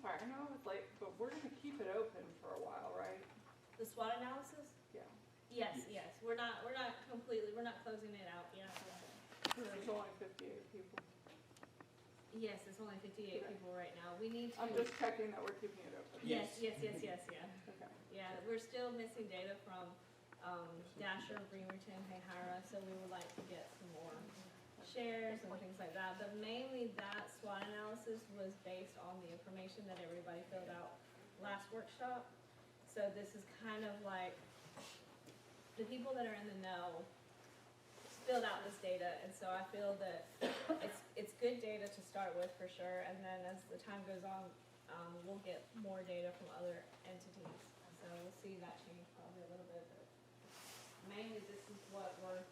sorry, I know it's late, but we're gonna keep it open for a while, right? The SWOT analysis? Yeah. Yes. We're not closing it out yet. There's only 58 people. Yes, it's only 58 Okay. people right now. We need to. I'm just checking that we're keeping it open. Yes, yeah. Okay. Yeah, we're still missing data from Dasher, Bremerton, Hayhira, so we would like to get some more shares and things like that. But mainly that SWOT analysis was based on the information that everybody filled out last workshop. So this is kind of like the people that are in the know filled out this data, and so I feel that it's good data to start with for sure, and then as the time goes on, we'll get more data from other entities. So we'll see that change probably a little bit, but mainly this is what we're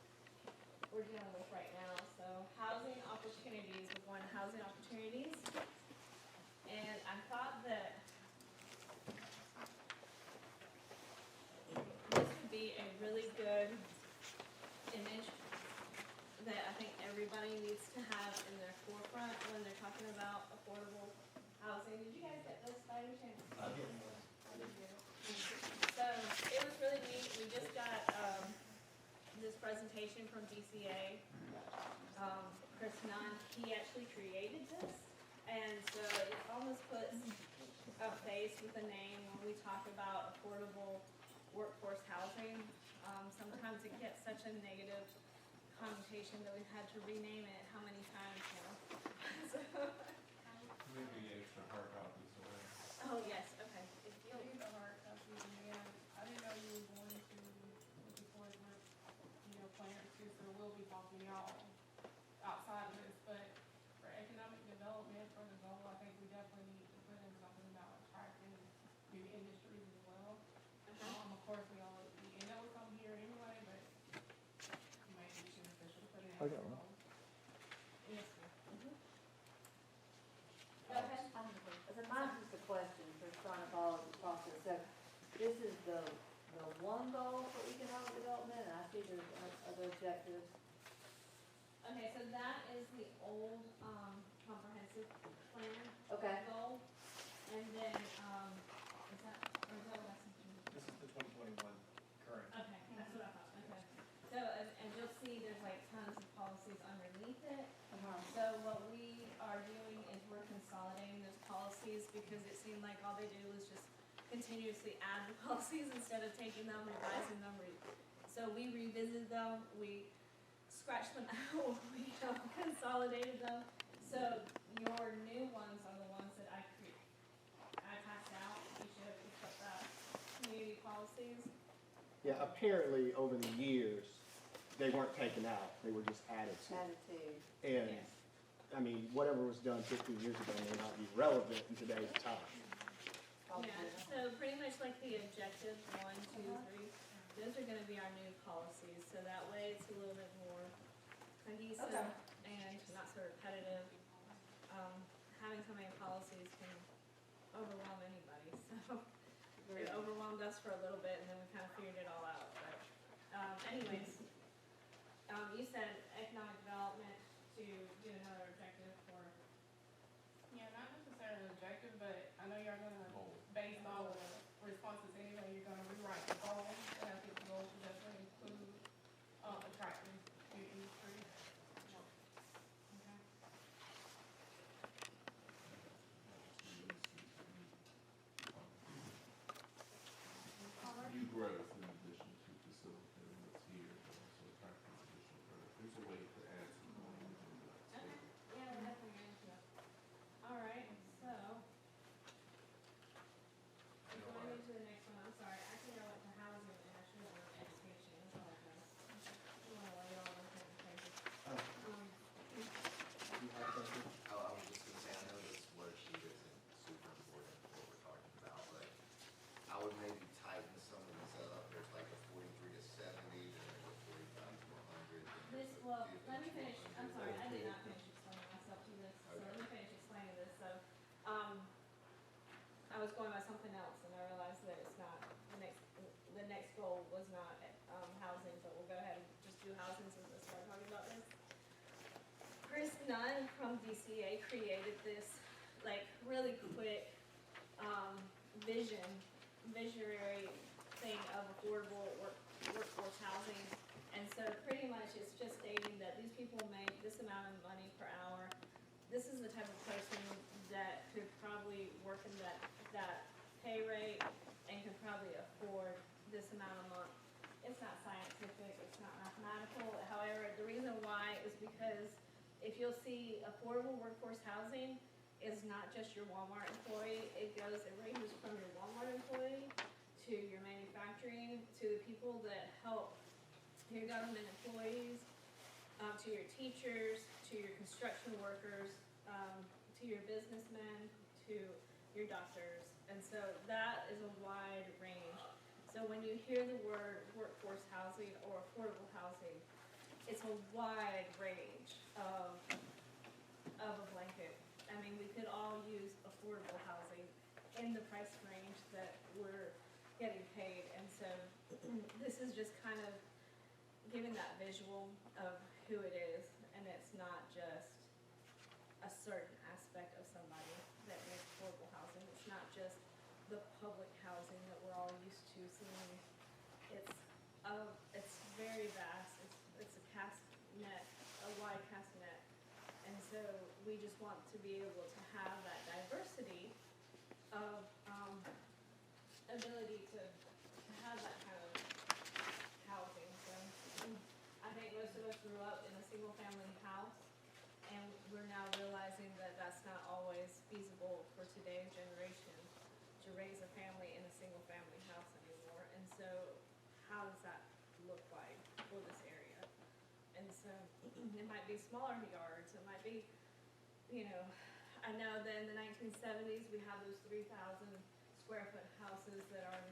dealing with right now. So housing opportunities, we're going to housing opportunities, and I thought that this would be a really good image that I think everybody needs to have in their forefront when they're talking about affordable housing. Did you guys get this by any chance? I did. So it was really neat. We just got this presentation from DCA. Chris Nunn, he actually created this. And so it almost puts a face with a name when we talk about affordable workforce housing. Sometimes it gets such a negative connotation that we've had to rename it how many times now. So, Maybe extra hard copies away. oh yes, okay. If you Yeah, these are hard copies, and I didn't know you were going to looking forward with, plans too, so we'll be talking y'all outside of this, but for economic development, for the goal, I think we definitely need to put in something about attracting new industries as well. Of course, we know it's on here anyway, but you might be beneficial to put it in. I got one. yes, ma'am. Go ahead. So mine's just a question, for trying to follow the process. So this is the one goal for economic development, and I see there's other objectives. Okay, so that is the old comprehensive plan Okay. goal, and then is that or is that what that's something? This is the 2021 current. Okay, that's what I thought. Okay, so and you'll see there's like tons of policies underneath it. So what we are doing is we're consolidating those policies because it seemed like all they do was just continuously add the policies instead of taking them, revising them. So we revisited them, we scratched them out, we consolidated them. So your new ones are the ones that I passed out. You should have picked up that community policies. Yeah, apparently over the years, they weren't taken out, they were just added to. Attitude. And, Yes. I mean, whatever was done 15 years ago may not be relevant in today's time. Yeah, so pretty much like the objectives, 1, 2, 3, those are gonna be our new policies, so that way it's a little bit more cohesive Okay. and not so repetitive. Having so many policies can overwhelm anybody, so it overwhelmed us for a little bit and then we kind of figured it all out, but anyways. You said economic development to do another objective for. Yeah, not necessarily objective, but I know you're gonna, based on the responses anyway, you're gonna rewrite the goals, and I think the goals should definitely include, attracting new industry. New growth in addition to facilitating what's here, but also attracting additional growth. There's a way to add some more into that. Okay, yeah, we're definitely going to it. All right, so. Going into the next one, I'm sorry, I think I went to housing and I should have went to education, that's all I have. You want to lay all those things crazy. You have something? I was just gonna say, I know this worksheet isn't super important for what we're talking about, but I would maybe tighten some of these up. There's like a 43 to 70, then there's a 45 to 100. This, well, let me finish, I'm sorry, I did not finish explaining myself to this, so let me finish explaining this, so, I was going by something else, and I realized that it's not, the next goal was not, housing, but we'll go ahead and just do housing since we started talking about this. Chris Nunn from DCA created this, like, really quick visionary thing of affordable workforce housing. And so pretty much it's just stating that these people make this amount of money per hour. This is the type of person that could probably work in that pay rate and could probably afford this amount a month. It's not scientific, it's not mathematical. However, the reason why is because if you'll see affordable workforce housing is not just your Walmart employee. It ranges from your Walmart employee to your manufacturing, to the people that help your government employees, to your teachers, to your construction workers, to your businessmen, to your doctors. And so that is a wide range. So when you hear the word workforce housing or affordable housing, it's a wide range of a blanket. I mean, we could all use affordable housing in the price range that we're getting paid. And so this is just kind of giving that visual of who it is, and it's not just a certain aspect of somebody that makes affordable housing. It's not just the public housing that we're all used to seeing. It's very vast. It's a cast net, a wide cast net. And so we just want to be able to have that diversity of ability to have that kind of housing. So I think most of us grew up in a single family house, and we're now realizing that that's not always feasible for today's generation to raise a family in a single family house anymore. And so how does that look like for this area? And so it might be smaller yards, it might be, I know that in the 1970s, we had those 3,000 square foot houses that are,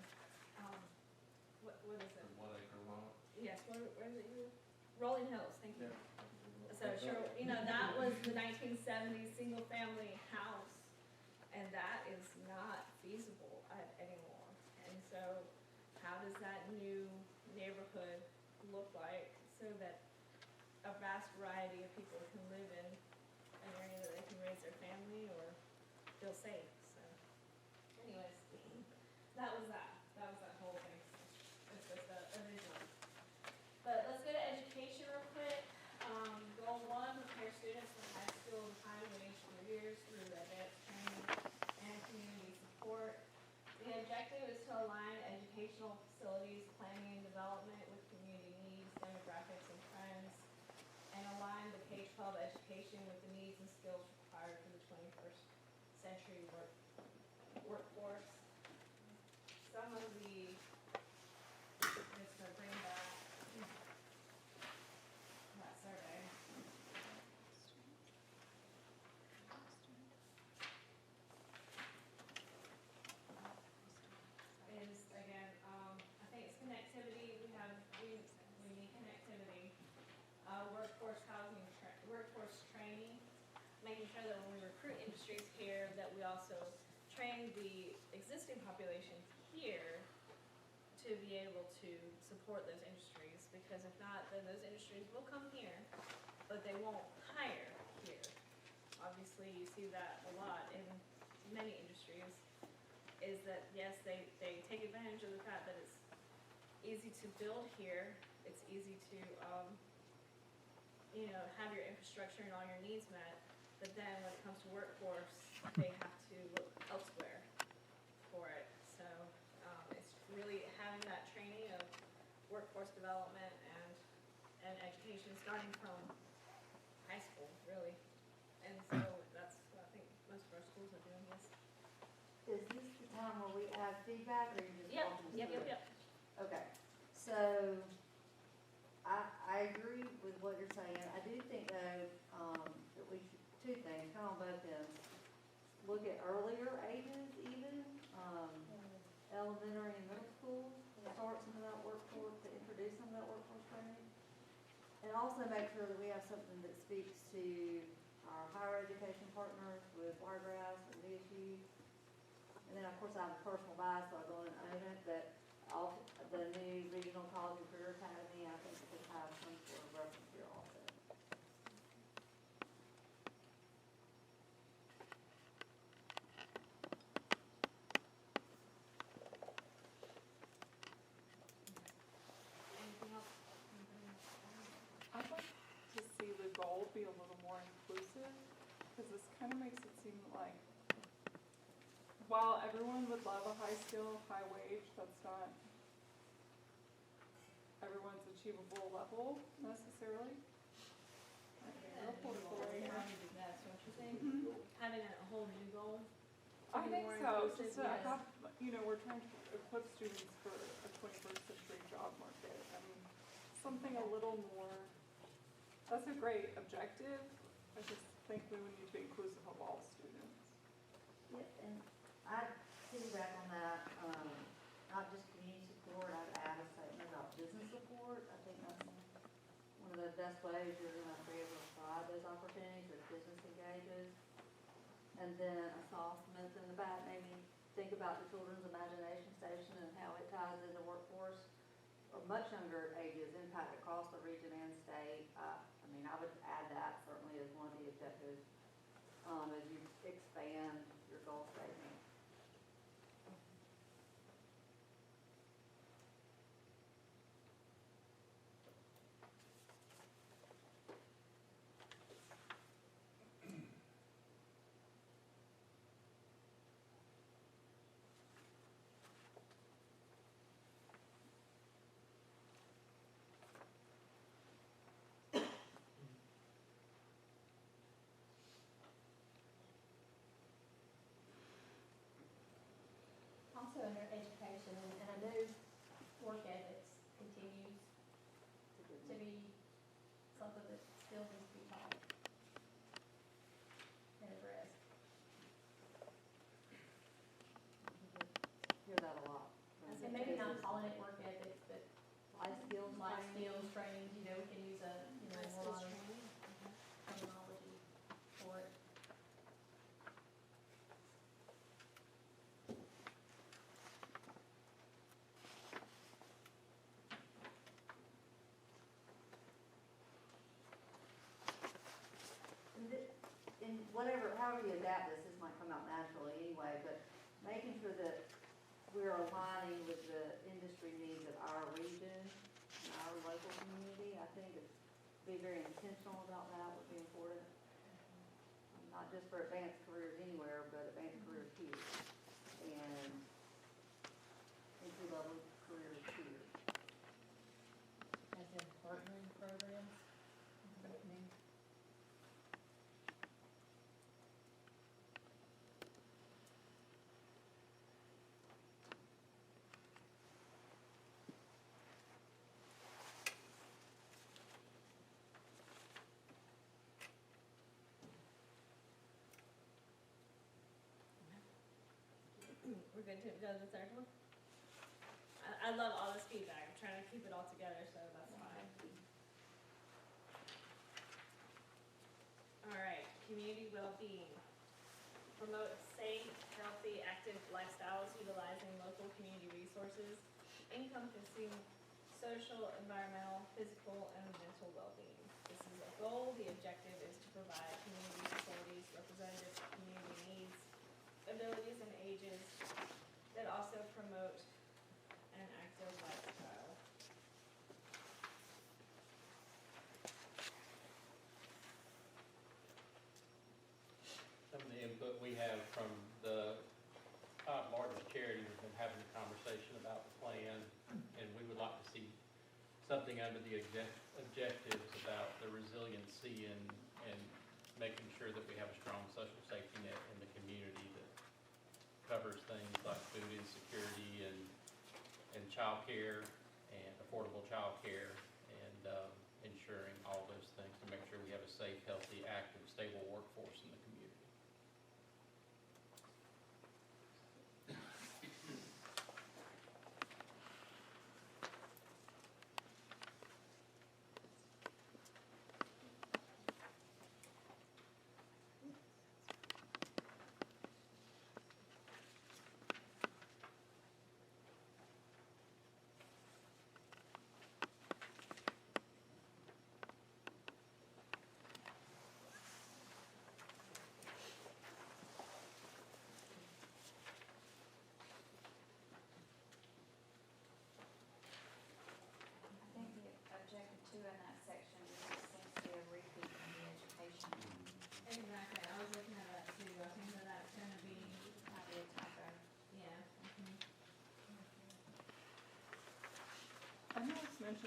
what is it? The 1 acre lot. Yes, where is it? Rolling Hills, thank you. So sure, that was the 1970s single family house, and that is not feasible anymore. And so how does that new neighborhood look like so that a vast variety of people can live in an area that they can raise their family or feel safe? So anyways, that was that whole thing. It's just a visual. But let's go to education real quick. Goal 1, prepare students for high school and high wage careers through advanced training and community support. The objective is to align educational facilities planning and development with community needs, demographics, and trends, and align the K-12 education with the needs and skills required for the 21st century workforce. Some of the, just to bring back that survey. Is, again, I think it's connectivity. We need connectivity. Workforce housing, workforce training, making sure that when we recruit industries here, that we also train the existing population here to be able to support those industries, because if not, then those industries will come here, but they won't hire here. Obviously, you see that a lot in many industries, is that yes, they take advantage of the fact that it's easy to build here, it's easy to have your infrastructure and all your needs met, but then when it comes to workforce, they have to look elsewhere for it. So it's really having that training of workforce development and education starting from high school, really. And so that's what I think most of our schools are doing this. Is this the time where we have feedback, or you just walking through it? Yep. Okay, so I agree with what you're saying. I do think though, that we should, two things, kind of on both ends. Look at earlier ages even, elementary and middle school, start some of that workforce, to introduce some of that workforce training. And also make sure that we have something that speaks to our higher education partners with Wiregrass and VSU. And then, of course, I have a personal bias, so I go and own it, but all the new Regional College and Career Academy, I think it could have some sort of reference here also. kind of makes it seem like while everyone would love a high skill, high wage, that's not everyone's achievable level necessarily. I think Yeah, real political right here. That's what you're saying, Mhm. having a whole new goal. I be think more so, inclusive, just to yes. have, we're trying to equip students for a 21st century job market. I mean, something a little more, that's a great objective. I just think we would need to be inclusive of all students. Yeah, and I'd piggyback on that, not just community support, I'd add a statement about business support. I think that's one of the best ways you're gonna be able to provide those opportunities as business engages. And then a soft myth in the back, maybe think about the children's imagination station and how it ties into workforce or much younger ages, impact across the region and state. I would add that certainly as one of the objectives, as you expand your goal statement. Also under education, and I know work ethics continues to be something that still needs to be taught and addressed. Hear that a lot. And maybe not calling it work ethics, but Life skills. life training. skills training, we can use a, more modern terminology for it. In whatever, however you adapt this might come out naturally anyway, but making sure that we're aligning with the industry needs of our region and our local community, I think it's, be very intentional about that would be important. Not just for advanced careers anywhere, but advanced careers here, and entry-level careers here. As in partnering programs. We're good to go to the third one? I love all this feedback, I'm trying to keep it all together, so that's fine. All right, community well-being. Promote safe, healthy, active lifestyles utilizing local community resources, encompassing social, environmental, physical, and mental well-being. This is a goal. The objective is to provide community facilities representative of community needs, abilities, and ages that also promote an active lifestyle. Some of the input we have from the Todd Martin's charity, we've been having a conversation about the plan, and we would like to see something under the objectives about the resiliency and making sure that we have a strong social safety net in the community that covers things like food insecurity and childcare and affordable childcare and ensuring all those things to make sure we have a safe, healthy, active, stable workforce in the community.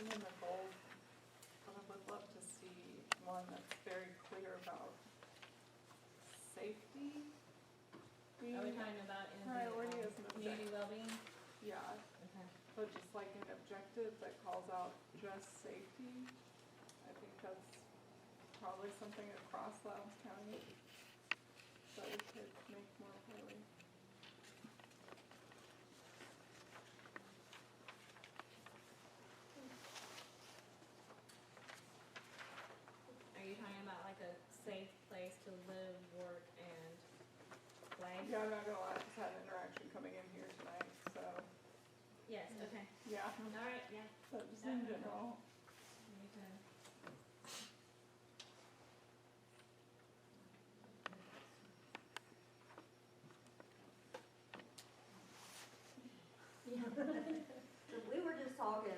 vision and the goals, but I would love to see one that's very clear about safety being Are we talking about in the priority as an community objective. well-being? Yeah, Okay. but just like an objective that calls out just safety. I think that's probably something across Lowndes County that we could make more priority. Are you talking about like a safe place to live, work, and play? Yeah, I'm not gonna lie, I just had an interaction coming in here tonight, so, Yes, okay. yeah, All right, yeah. but just in general. Me too. So we were just talking,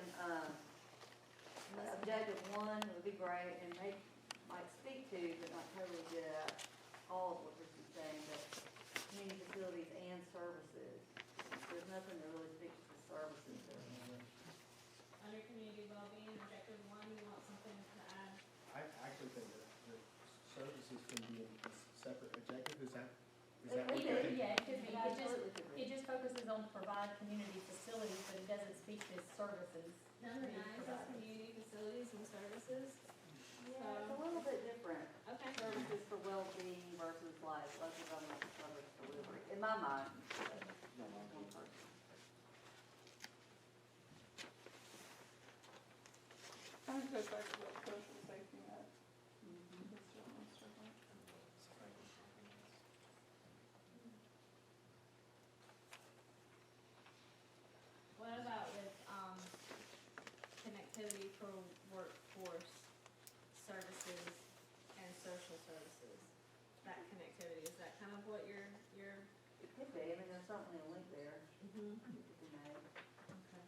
objective one would be great and might speak to, but not totally get at all of what this is saying, but community facilities and services. There's nothing that really speaks to services there. Under community well-being, objective one, you want something to add? I actually think that services can be a separate objective, is that It what could you're be. thinking? Yeah, it could be, Absolutely could be. it just focuses on provide community facilities, but it doesn't speak to services. Number being 9 says provided. community facilities and services. Yeah, it's a little bit different. Okay. Services for well-being versus like local government service delivery, in my mind. One person. I think that's back to the social safety net. That's what I'm struggling. What about with, connectivity for workforce services and social services? That connectivity, is that kind of what you're? It could be, I mean, there's certainly a link there. Mm-hmm. It could be made. Okay.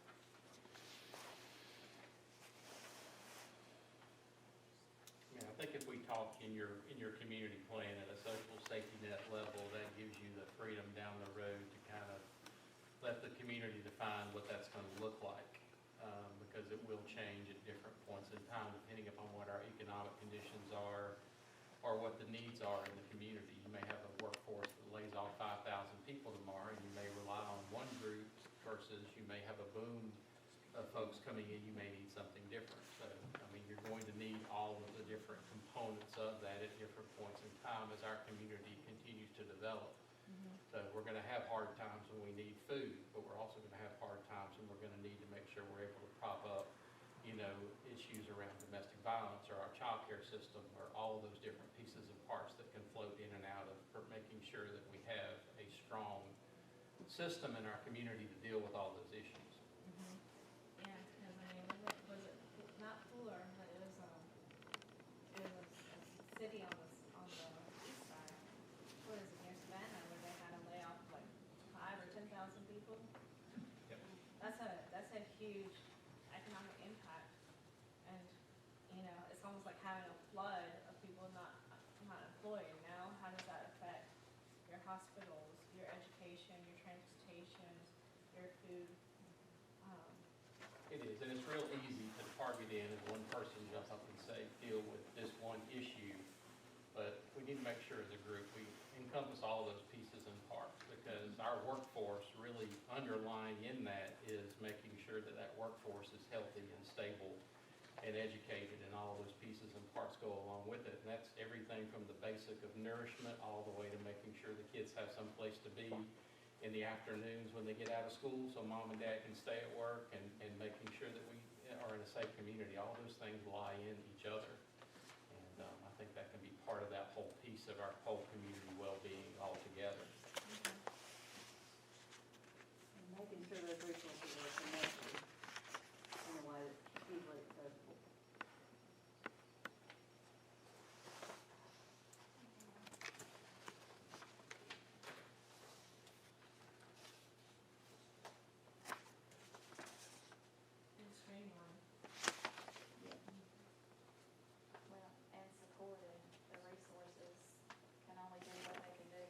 Yeah, I think if we talk in your community plan at a social safety net level, that gives you the freedom down the road to kind of let the community define what that's gonna look like. Because it will change at different points in time, depending upon what our economic conditions are, or what the needs are in the community. You may have a workforce that lays off 5,000 people tomorrow, and you may rely on one group versus you may have a boom of folks coming in, you may need something different. So, I mean, you're going to need all of the different components of that at different points in time as our community continues to develop. So we're gonna have hard times when we need food, but we're also gonna have hard times when we're gonna need to make sure we're able to prop up, issues around domestic violence or our child care system, or all of those different pieces and parts that can float in and out of, for making sure that we have a strong system in our community to deal with all those issues. Yeah, because I mean, was it not Fuller, but it was a city on the east side. What is it, near Savannah, where they had a layoff of like 5,000 or 10,000 people? Yep. That's a huge economic impact. And, it's almost like having a flood of people not employed. Now, how does that affect your hospitals, your education, your transportation, your food? It is, and it's real easy to target in as one person jump up and say, deal with this one issue. But we need to make sure as a group, we encompass all of those pieces and parts, because our workforce really underlying in that is making sure that that workforce is healthy and stable and educated, and all of those pieces and parts go along with it. And that's everything from the basic of nourishment all the way to making sure the kids have some place to be in the afternoons when they get out of school, so mom and dad can stay at work, and making sure that we are in a safe community. All those things lie in each other. And I think that can be part of that whole piece of our whole community well-being altogether. And making sure those resources are connected in a way that's easily accessible. And streamline. Well, and supported, the resources can only do what they can do.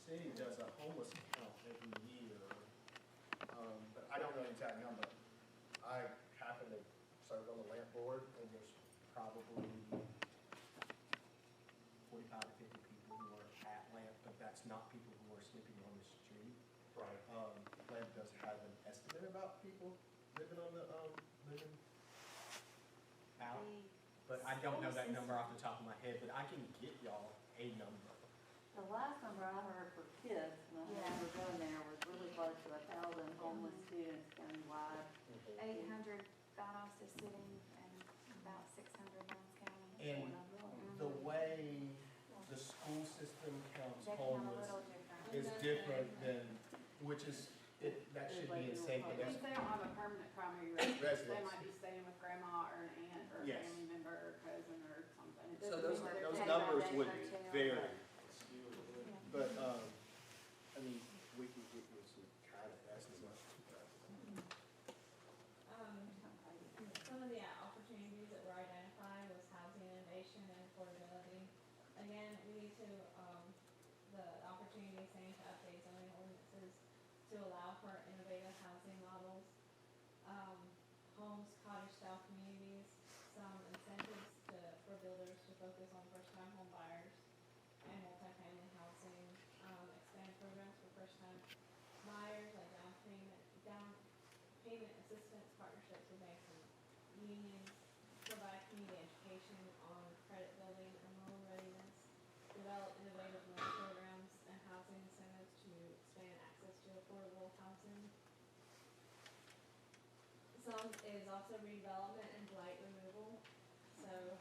city does a homeless count every year, but I don't know the exact number. I happen to serve on the lamp board, and there's probably 45 to 50 people who are at lamp, but that's not people who are sleeping on the street. Right. Lamp does have an estimate about people living on the, living out, but I don't know that number off the top of my head, but I can get y'all a number. The last number I heard for kids, when I was going there, was really close to 1,000 homeless students countywide. 800 Valdosta City and about 600 Lowndes County. And the way the school system counts They count a homeless little different. is different than, which is, that should be in sync with If us. they don't have a permanent primary residence, they Residence. might be staying with grandma or an aunt or a Yes. family member or cousin or something. It So doesn't those, mean those they're numbers taking would that hotel. vary, Yeah. but, I mean, we can get you some kind of estimate. Some of the opportunities that were identified was housing innovation and affordability. Again, we need to, the opportunity saying to update zoning ordinances to allow for innovative housing models. Homes, cottage style communities, some incentives for builders to focus on first time home buyers and multifamily housing. Expand programs for first time buyers like down payment assistance, partnerships with banks and unions, provide community education on credit building and loan readiness, develop innovative loan programs and housing incentives to expand access to affordable housing. Some is also redevelopment and blight removal, so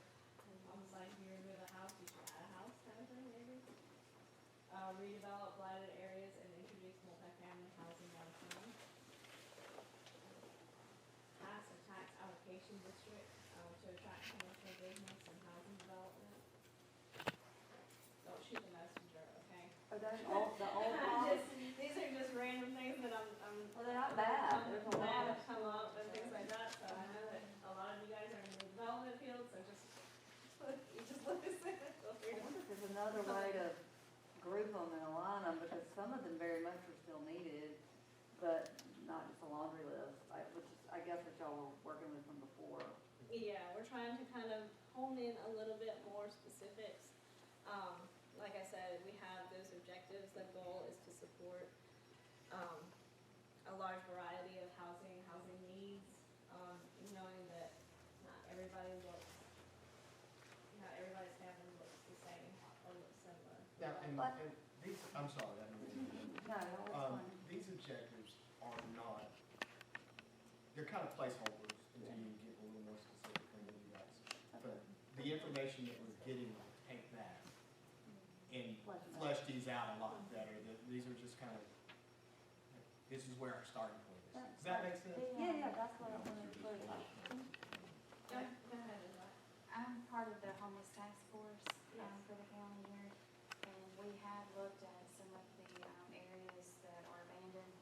almost like you remove a house, you should add a house kind of thing maybe. Redevelop blighted areas and introduce multifamily housing downtown. Pass a tax allocation district to attract commercial business and housing development. Don't shoot the messenger, okay? Are those old, the old These are just random things that I'm Well, they're not bad, there's a lot of. come up and things like that, so I know that a lot of you guys are in the development field, so just listen. I wonder if there's another way to group them and align them, because some of them very much are still needed, but not just a laundry list, which is, I guess, what y'all were working with from before. Yeah, we're trying to kind of hone in a little bit more specifics. Like I said, we have those objectives. The goal is to support a large variety of housing needs, knowing that not everybody's family looks the same or looks similar. Now, and these, I'm sorry, I didn't mean to- No, it's fine. these objectives are not, they're kind of placeholders until you get a little more specific from you guys. But the information that we're getting will take that and flesh these out a lot better. These are just kind of, this is where our starting point is. Does that make sense? Yeah, that's what I wanted to put. Go ahead, Isabel. I'm part of the homeless task force Yes. for the county here, and we have looked at some of the areas that are abandoned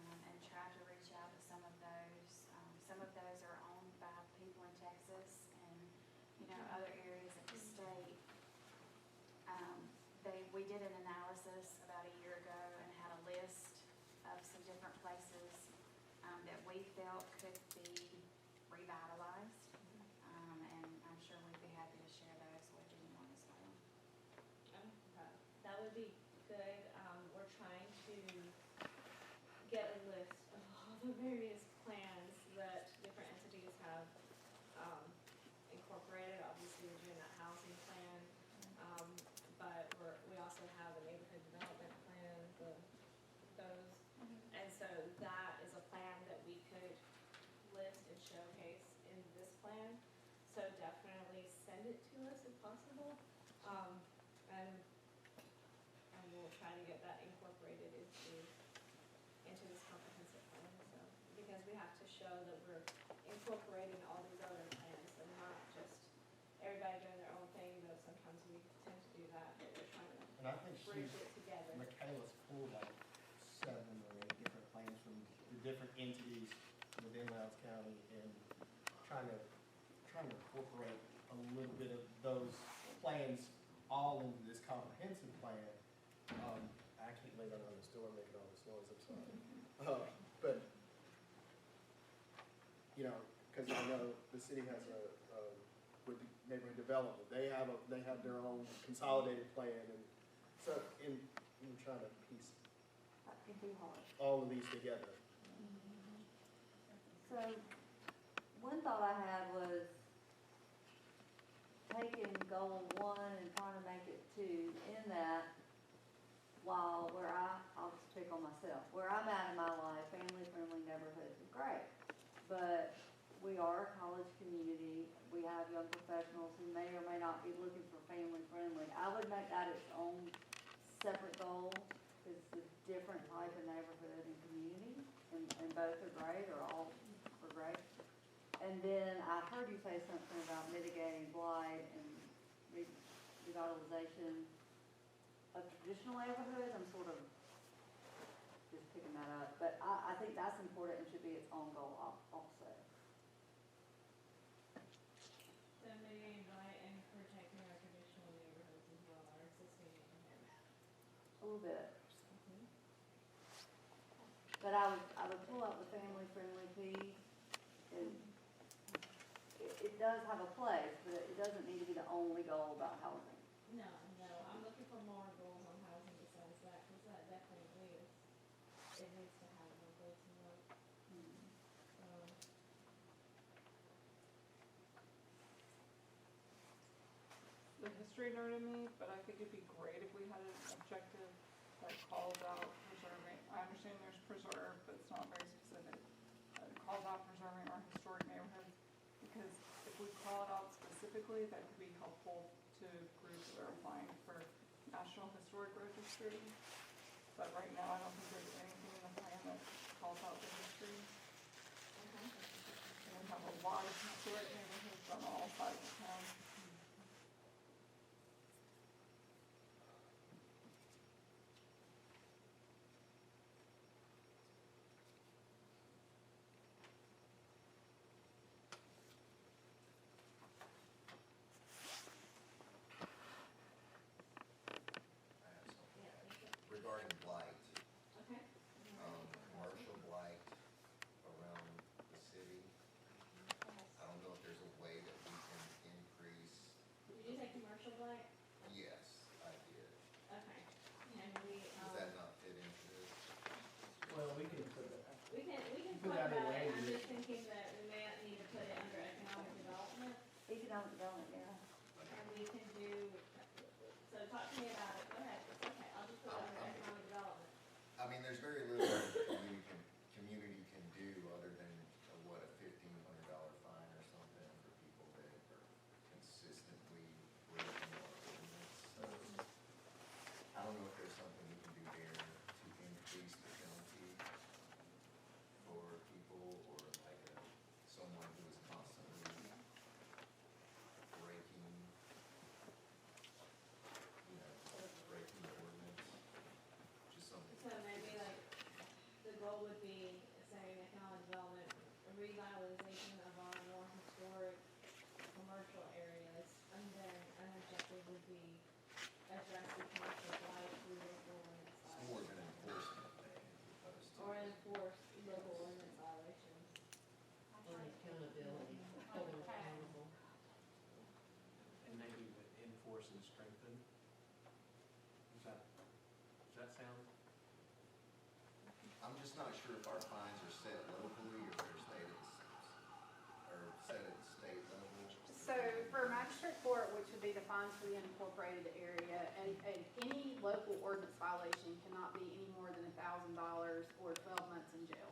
and tried to reach out to some of those. Some of those are owned by people in Texas and, other areas of the state. We did an analysis about a year ago and had a list of some different places that we felt could be revitalized. And I'm sure we'd be happy to share those with anyone as well. Okay, that would be good. We're trying to get a list of all the various plans that different entities have incorporated. Obviously, we're doing that housing plan, but we also have a neighborhood development plan, those. And so that is a plan that we could list and showcase in this plan. So definitely send it to us if possible. And we'll try to get that incorporated into this comprehensive plan, so, because we have to show that we're incorporating all these other plans and not just everybody doing their own thing, though sometimes we tend to do that, but we're trying to And I think bridge it together. Michaela's pulled like 7 or 8 different plans from the different entities within Lowndes County and trying to incorporate a little bit of those plans all into this comprehensive plan. I keep leaning on this door making all this noise, I'm sorry. But, you know, because I know the city has with the neighborhood development, they have their own consolidated plan, and so in trying to piece That can be hard. all of these together. So, one thought I had was taking goal 1 and trying to make it 2 in that, while I'll just pick on myself, where I'm at in my life, family-friendly neighborhoods are great. But we are a college community, we have young professionals who may or may not be looking for family-friendly. I would make that its own separate goal, because it's a different type of neighborhood and community, and both are great, or all are great. And then I heard you say something about mitigating blight and revitalization of traditional neighborhoods. I'm sort of just picking that up, but I think that's important and should be its own goal also. So mitigating blight and protecting our traditional neighborhoods as well, our existing neighborhoods. A little bit. But I would pull out the family-friendly piece, and it does have a place, but it doesn't need to be the only goal about housing. No, I'm looking for more goals on housing besides that, because that definitely is, it needs to have more goals and work. The history nerd in me, but I think it'd be great if we had an objective that calls out preserving, I understand there's preserve, but it's not very specific. Calls out preserving our historic neighborhoods, because if we call it out specifically, that could be helpful to groups that are applying for National Historic Registry. But right now, I don't think there's anything in the plan that calls out the history. And we have a lot of historic neighborhoods on all sides of town. I have something regarding blight, Okay. commercial blight around the city. I don't know if there's a way that we can increase, Did you say commercial blight? yes, I did. Okay. And we, Does that not fit into this? Well, we can put that. we can Put talk that in about it, I'm language. just thinking that we may need to put it under economic development, Economic development, yeah. and we can do, so talk to me about it, go ahead, it's okay, I'll just put it under economic development. I mean, there's very little the community can do other than, what, a $1,500 fine or something for people that are consistently breaking our ordinance. So, I don't know if there's something we can do there to increase the penalty for people, or like someone who is constantly breaking, breaking the ordinance, just something. So maybe like, the goal would be, say, economic development, revitalization of our more historic commercial areas, and then an objective would be address the commercial blight through local ordinance It's more of violations. an enforcement thing as opposed to. Or enforce local ordinance violations. Or accountability, hold them accountable. And maybe with enforce and strengthen. Does that sound? I'm just not sure if our fines are set locally or they're set at the state level. So for magistrate court, which would be the fines for the unincorporated area, and any local ordinance violation cannot be any more than $1,000 or 12 months in jail.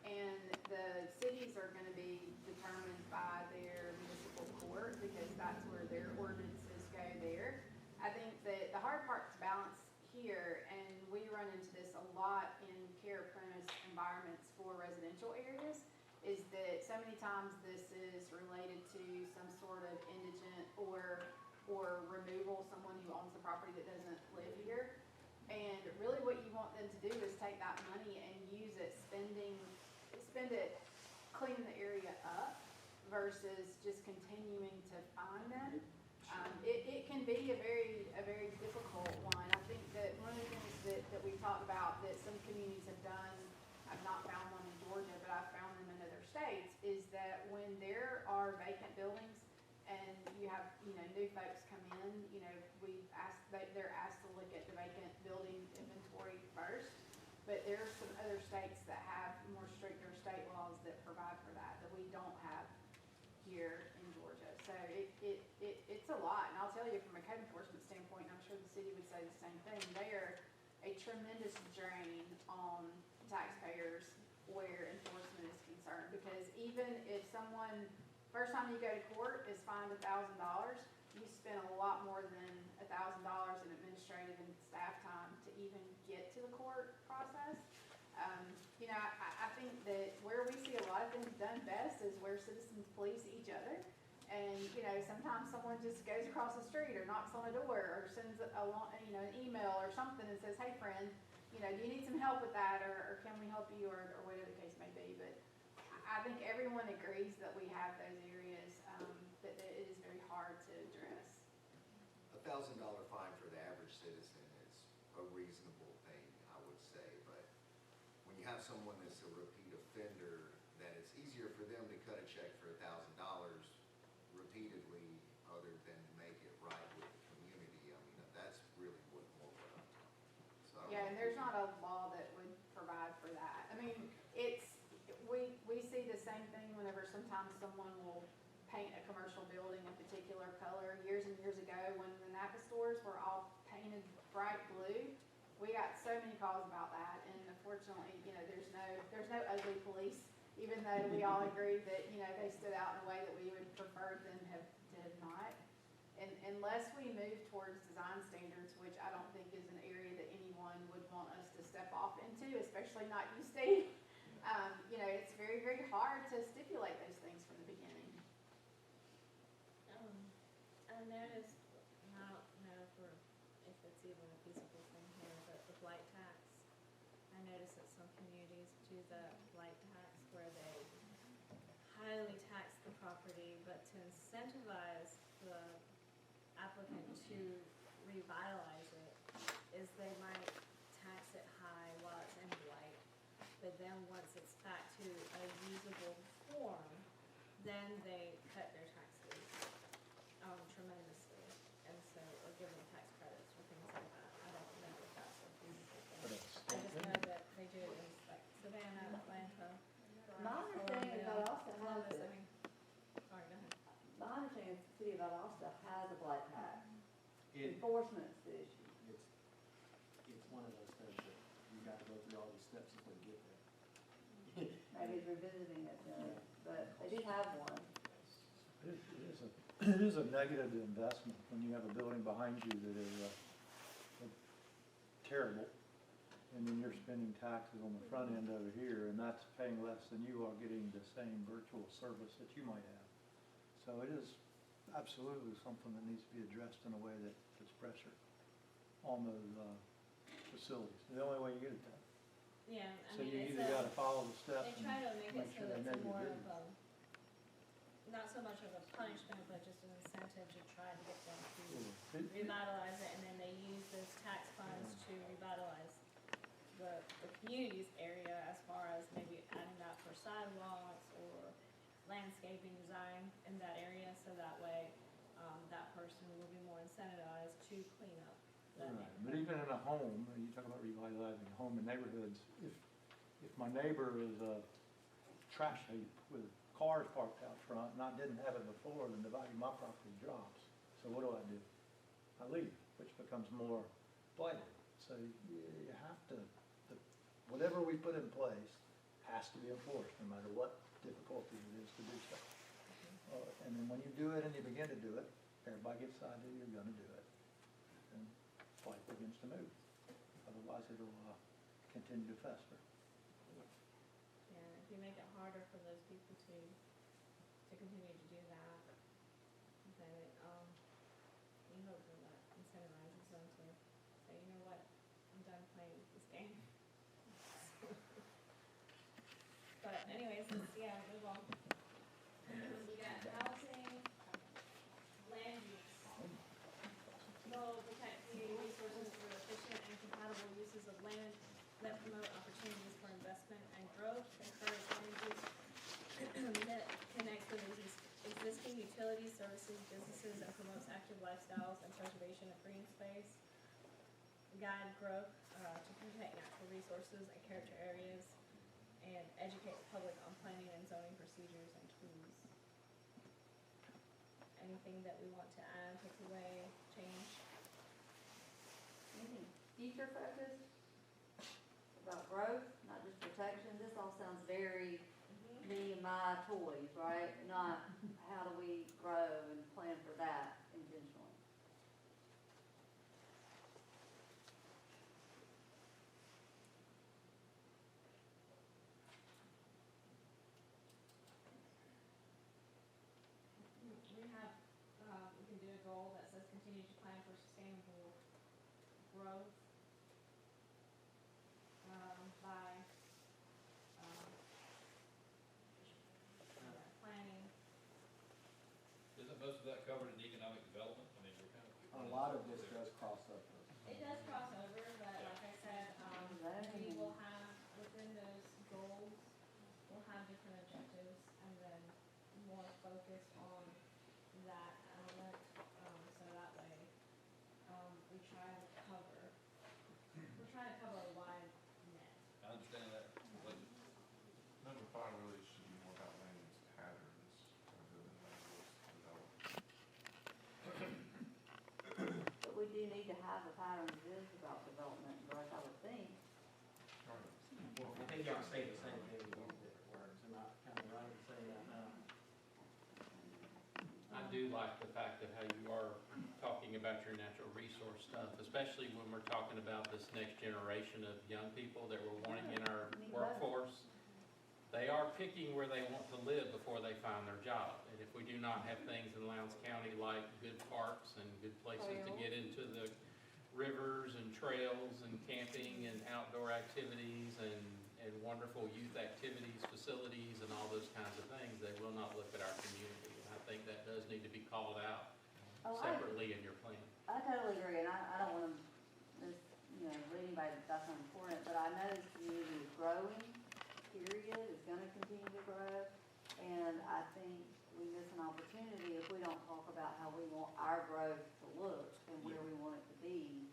And the cities are gonna be determined by their municipal court, because that's where their ordinances go there. I think that the hard part to balance here, and we run into this a lot in care apprentice environments for residential areas, is that so many times this is related to some sort of indigent or removal, someone who owns the property that doesn't live here. And really what you want them to do is take that money and use it, spend it cleaning the area up versus just continuing to fine them. It can be a very difficult one. I think that one of the things talked about that some communities have done, I've not found one in Georgia, but I've found them in other states, is that when there are vacant buildings and you have, new folks come in, they're asked to look at the vacant building inventory first. But there are some other states that have more stricter state laws that provide for that we don't have here in Georgia. So it's a lot, and I'll tell you from a code enforcement standpoint, and I'm sure the city would say the same thing, they are a tremendous drain on taxpayers where enforcement is concerned. Because even if someone, first time you go to court is fined $1,000, you spend a lot more than $1,000 in administrative and staff time to even get to the court process. I think that where we see a lot of things done best is where citizens police each other. And, sometimes someone just goes across the street or knocks on a door or sends an email or something and says, hey friend, do you need some help with that, or can we help you, or whatever the case may be. But I think everyone agrees that we have those areas, that it is very hard to address. $1,000 fine for the average citizen is a reasonable thing, I would say, but when you have someone that's a repeat offender, that it's easier for them to cut a check for $1,000 repeatedly, other than make it right with the community. I mean, that's really what I'm talking about. So I don't Yeah, know and if there's we- not a law that would provide for that. I mean, we see the same thing whenever sometimes someone will paint a commercial building a particular color. Years and years ago, when the Napa stores were all painted bright blue, we got so many calls about that. And unfortunately, there's no ugly police, even though we all agree that, they stood out in a way that we would prefer them to have not. And unless we move towards design standards, which I don't think is an area that anyone would want us to step off into, especially not you, Steve, it's very, very hard to stipulate those things from the beginning. I noticed, I don't know if it's even a feasible thing here, but the blight tax, I noticed that some communities do the blight tax where they highly tax the property, but to incentivize the applicant to revitalize it, is they might tax it high while it's in blight, but then once it's back to a usable form, then they cut their taxes tremendously, and so, or give them tax credits or things like that. I don't know if that's a feasible thing. I just know that they do it in like Savannah, Atlanta. My understanding is Valdosta has Columbus, it. I mean. Sorry, go ahead. My understanding is the city of Valdosta has a blight tax. It, Enforcement's the issue. It's one of those things that you got to go through all these steps before you get there. Maybe it's revisiting it, but they do have one. It is a negative investment when you have a building behind you that is terrible, and then you're spending taxes on the front end over here, and that's paying less than you are getting the same virtual service that you might have. So it is absolutely something that needs to be addressed in a way that puts pressure on those facilities. The only way you get it done. Yeah, So you either gotta follow the steps they and try to make it make so sure they that it's know more you're of doing it. not so much of a punishment, but just an incentive to try to get them to It- revitalize it, and then they use those tax funds to revitalize the community's area, as far as maybe adding that for sidewalks or landscaping design in that area, so that way, that person will be more incentivized to clean up that Right, neighborhood. but even in a home, and you talk about revitalizing a home in neighborhoods, if my neighbor is a trash heap with cars parked out front, and I didn't have it before, then the value of my property drops. So what do? I leave, which becomes more blighted. So you have to, whatever we put in place has to be enforced, no matter what difficulty it is to do so. And then when you do it and you begin to do it, everybody gets the idea you're gonna do it. And blight begins to move. Otherwise, it'll continue to fester. Yeah, if you make it harder for those people to continue to do that, then it, you hope that that incentivizes them to say, you know what, I'm done playing this game. But anyways, yeah, move on. We got housing, land use. Goal, protect community resources for efficient and compatible use uses of land that promote opportunities for investment and growth, encourage land use that connects with existing utilities, services, businesses, and promotes active lifestyles and preservation of green space, guide growth to protect natural resources and character areas, and educate the public on planning and zoning procedures and tools. Anything that we want to add, take away, change? Anything future focused about growth, not just protection? This all sounds very me and my toys, right? Not how do we grow and plan for that intentionally. We have, we can do a goal that says continue to plan for sustainable growth by planning. Isn't most of that covered in economic development? I mean, we're kind of. A lot of this does cross over. It does cross over, but like I said, we will have, within those goals, we'll have different objectives and then more focus on that element, so that way, we try to cover, we're trying to cover a wide net. I understand that completely. Number 5 really should be more about land use patterns rather than land use development. But we do need to have a pattern that is about development and growth, I would think. Right. Well, I think y'all say the same thing with different words, am I kind of right in saying that now? I do like the fact of how you are talking about your natural resource stuff, especially when we're talking about this next generation of young people that we're wanting in our workforce. They are picking where they want to live before they find their job. And if we do not have things in Lowndes County like good parks and good places to get into the rivers and trails and camping and outdoor activities and wonderful youth activities, facilities, and all those kinds of things, they will not look at our community. And I think that does need to be called out separately in your plan. I totally agree, and I don't want to lead anybody that's not important, but I know this community is growing, period, is gonna continue to grow, and I think we miss an opportunity if we don't talk about how we want our growth to look and where we want it to be,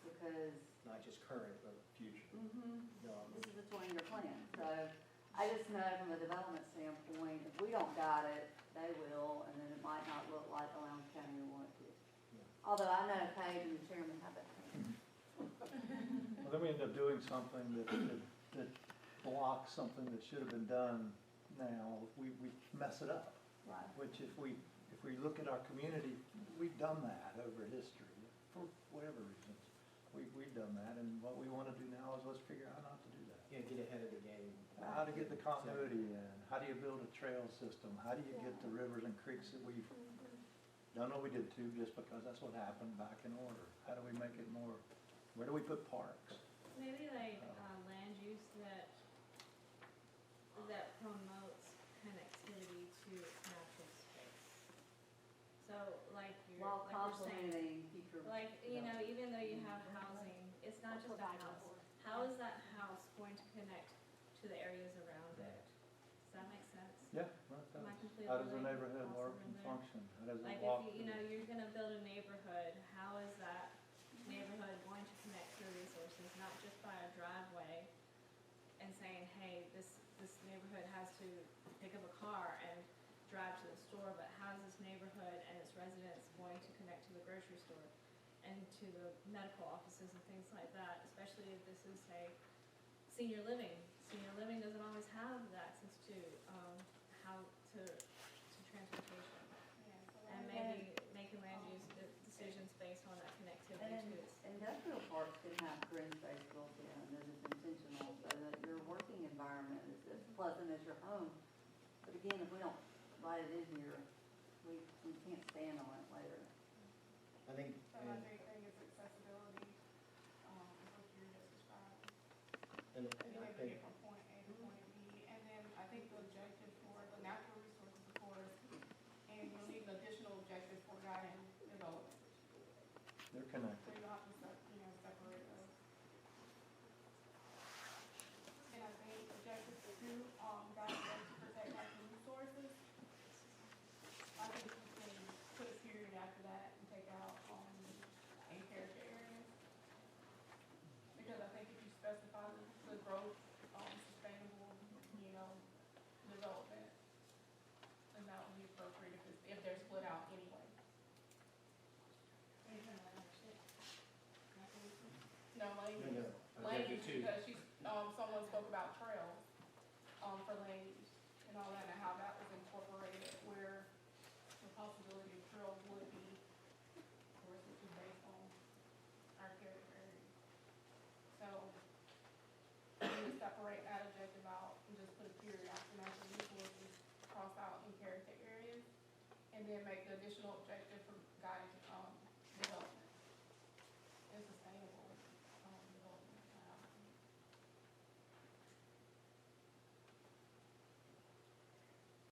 because Not just current, but future. this is a 20-year plan, so I just know from a development standpoint, if we don't guide it, they will, and then it might not look like the Lowndes County we want it to. Although I know Paige and the chairman have that plan. Well, then we end up doing something that blocks something that should have been done now. We mess it up. Right. Which if we look at our community, we've done that over history, for whatever reasons. We've done that, and what we want to do now is let's figure out how not to do that. Yeah, get ahead of the game. How to get the continuity in, how do you build a trail system, how do you get the rivers and creeks that we've done what we did to just because that's what happened back in order? How do we make it more, where do we put parks? Maybe like land use that promotes connectivity to natural space. So like While like you're saying, complementing future. like, even though you have housing, it's not just a house. How is that house going to connect to the areas around it? Does that make sense? Yeah, well, Am I completely how does the neighborhood awesome work in and there? function? How does it Like walk? if you're gonna build a neighborhood, how is that neighborhood going to connect to resources, not just by a driveway and saying, hey, this neighborhood has to pick up a car and drive to the store, but how is this neighborhood and its residents going to connect to the grocery store and to the medical offices and things like that, especially if this is, say, senior living. Senior living doesn't always have the access to, to transportation. And maybe making land use decisions based on that connectivity And to it. industrial parks can have green space built in that is intentional, so that your working environment is as pleasant as your home. But again, if we don't write it in here, we can't stand on it later. I think, So my big thing is accessibility, what you're just describing. and Being I able to think, get from point A to point B, and then I think the objective for the natural resources, of course, and you'll need an additional objective for guiding development. They're connected. So you have to separate those. all that and how that was incorporated, where the possibility of trails would be, of course, which is based on our character area. So, we would separate that objective out and just put a period after natural resources, cross out in character areas, and then make the additional objective for